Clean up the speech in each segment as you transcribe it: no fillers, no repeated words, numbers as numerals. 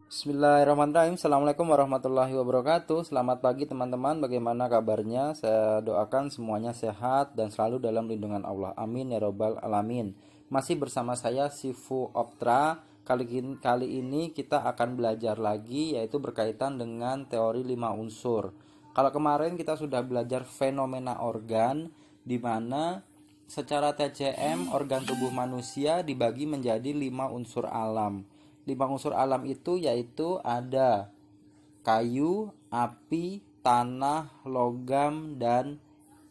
Bismillahirrahmanirrahim. Assalamualaikum warahmatullahi wabarakatuh. Selamat pagi teman-teman. Bagaimana kabarnya? Saya doakan semuanya sehat dan selalu dalam lindungan Allah. Amin ya robbal alamin. Masih bersama saya Sifu Optra. Kali ini kita akan belajar lagi, yaitu berkaitan dengan teori 5 unsur. Kalau kemarin kita sudah belajar fenomena organ, di mana secara TCM organ tubuh manusia dibagi menjadi 5 unsur alam. 5 unsur alam itu yaitu ada kayu, api, tanah, logam, dan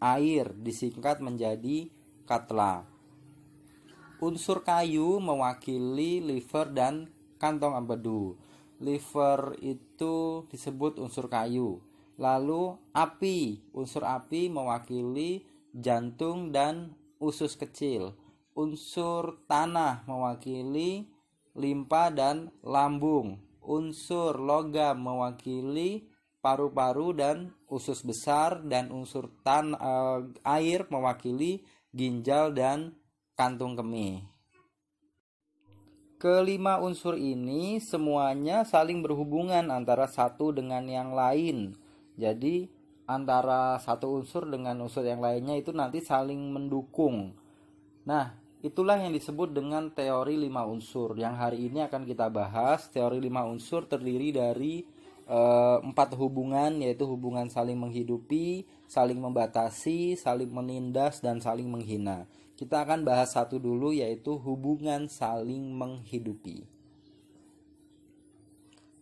air, disingkat menjadi katla. Unsur kayu mewakili liver dan kantong empedu. Liver itu disebut unsur kayu. Lalu api, unsur api mewakili jantung dan usus kecil. Unsur tanah mewakili limpa dan lambung. Unsur logam mewakili paru-paru dan usus besar, dan unsur air mewakili ginjal dan kantung kemih. Kelima unsur ini semuanya saling berhubungan antara satu dengan yang lain. Jadi antara satu unsur dengan unsur yang lainnya itu nanti saling mendukung. Nah, itulah yang disebut dengan teori 5 unsur. Yang hari ini akan kita bahas. Teori 5 unsur terdiri dari 4 hubungan, yaitu hubungan saling menghidupi, saling membatasi, saling menindas, dan saling menghina. Kita akan bahas satu dulu, yaitu hubungan saling menghidupi.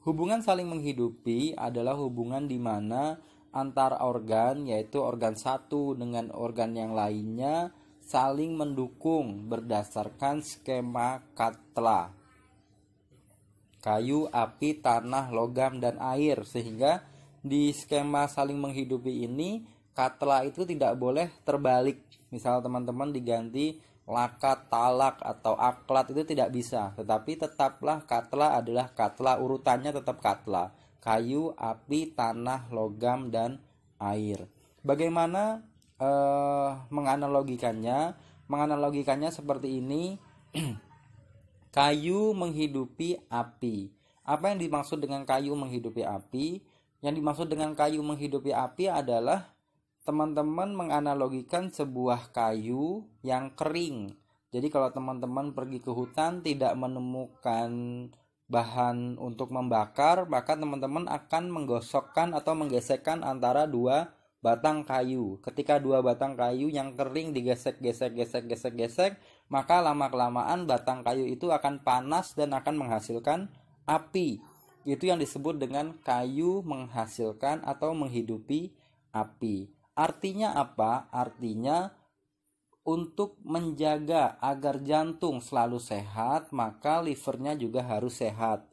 Hubungan saling menghidupi adalah hubungan di mana antar organ, yaitu organ satu dengan organ yang lainnya, saling mendukung berdasarkan skema katla: kayu, api, tanah, logam, dan air. Sehingga di skema saling menghidupi ini, katla itu tidak boleh terbalik. Misal teman-teman diganti lakat, talak, atau aklat, itu tidak bisa. Tetapi tetaplah katla adalah katla, urutannya tetap katla: kayu, api, tanah, logam, dan air. Bagaimana menganalogikannya seperti ini. Kayu menghidupi api. Apa yang dimaksud dengan kayu menghidupi api? Yang dimaksud dengan kayu menghidupi api adalah teman-teman menganalogikan sebuah kayu yang kering. Jadi kalau teman-teman pergi ke hutan tidak menemukan bahan untuk membakar, maka teman-teman akan menggosokkan atau menggesekkan antara dua batang kayu. Ketika dua batang kayu yang kering digesek, maka lama-kelamaan batang kayu itu akan panas dan akan menghasilkan api. Itu yang disebut dengan kayu menghasilkan atau menghidupi api. Artinya apa? Artinya untuk menjaga agar jantung selalu sehat, maka livernya juga harus sehat.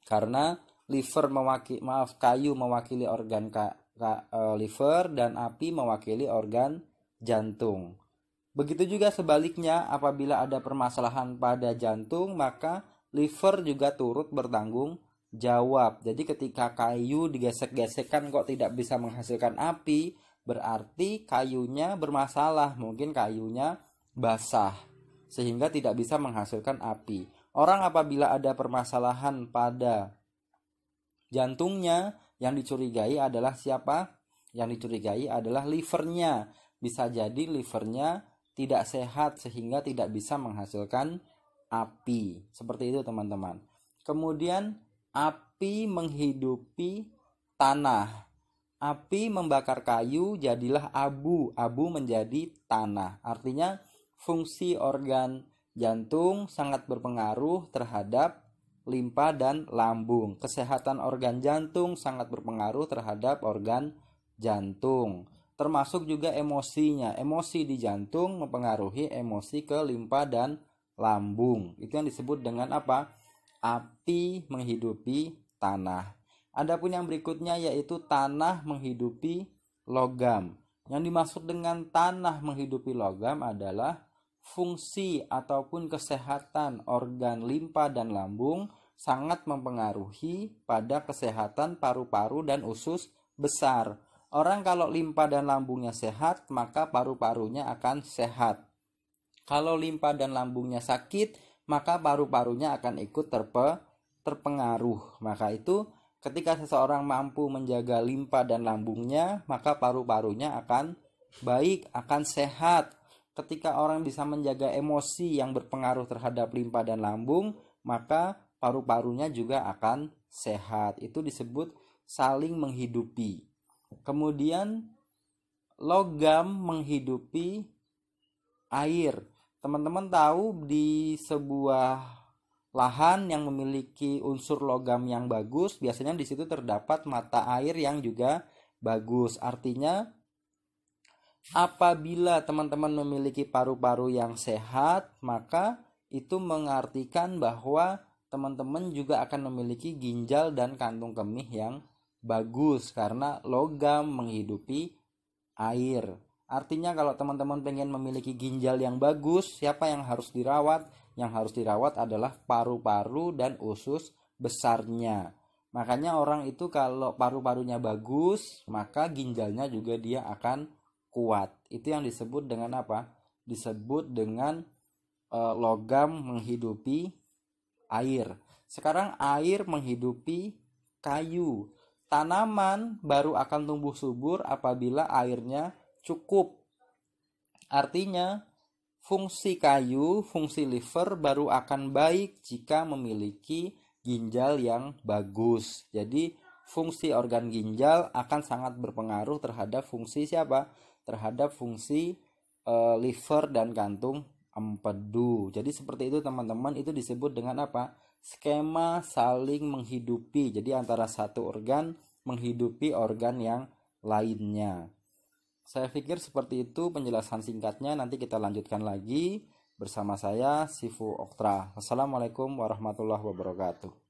Karena kayu mewakili organ liver, dan api mewakili organ jantung. Begitu juga sebaliknya, apabila ada permasalahan pada jantung, maka liver juga turut bertanggung jawab. Jadi ketika kayu digesek-gesekkan kok tidak bisa menghasilkan api, berarti kayunya bermasalah. Mungkin kayunya basah sehingga tidak bisa menghasilkan api. Orang apabila ada permasalahan pada jantungnya, yang dicurigai adalah siapa? Yang dicurigai adalah livernya. Bisa jadi livernya tidak sehat sehingga tidak bisa menghasilkan api. Seperti itu teman-teman. Kemudian api menghidupi tanah. Api membakar kayu, jadilah abu. Abu menjadi tanah. Artinya fungsi organ jantung sangat berpengaruh terhadap limpa dan lambung. Kesehatan organ jantung sangat berpengaruh terhadap organ jantung. Termasuk juga emosinya. Emosi di jantung mempengaruhi emosi ke limpa dan lambung. Itu yang disebut dengan apa? Api menghidupi tanah. Adapun yang berikutnya yaitu tanah menghidupi logam. Yang dimaksud dengan tanah menghidupi logam adalah fungsi ataupun kesehatan organ limpa dan lambung sangat mempengaruhi pada kesehatan paru-paru dan usus besar. Orang kalau limpa dan lambungnya sehat, maka paru-parunya akan sehat. Kalau limpa dan lambungnya sakit, maka paru-parunya akan ikut terpengaruh. Maka itu ketika seseorang mampu menjaga limpa dan lambungnya, maka paru-parunya akan baik, akan sehat. Ketika orang bisa menjaga emosi yang berpengaruh terhadap limpa dan lambung, maka paru-parunya juga akan sehat. Itu disebut saling menghidupi. Kemudian logam menghidupi air. Teman-teman tahu di sebuah lahan yang memiliki unsur logam yang bagus, biasanya di situ terdapat mata air yang juga bagus. Artinya apabila teman-teman memiliki paru-paru yang sehat, maka itu mengartikan bahwa teman-teman juga akan memiliki ginjal dan kantung kemih yang bagus karena logam menghidupi air. Artinya kalau teman-teman pengen memiliki ginjal yang bagus, siapa yang harus dirawat? Yang harus dirawat adalah paru-paru dan usus besarnya. Makanya orang itu kalau paru-parunya bagus, maka ginjalnya juga dia akan kuat. Itu yang disebut dengan apa? Disebut dengan logam menghidupi air. Sekarang air menghidupi kayu. Tanaman baru akan tumbuh subur apabila airnya cukup. Artinya fungsi kayu, fungsi liver baru akan baik jika memiliki ginjal yang bagus. Jadi fungsi organ ginjal akan sangat berpengaruh terhadap fungsi siapa? Terhadap fungsi liver dan kantung empedu. Jadi seperti itu teman-teman, itu disebut dengan apa? Skema saling menghidupi. Jadi antara satu organ menghidupi organ yang lainnya. Saya pikir seperti itu penjelasan singkatnya. Nanti kita lanjutkan lagi bersama saya Sifu Oktra. Wassalamualaikum warahmatullahi wabarakatuh.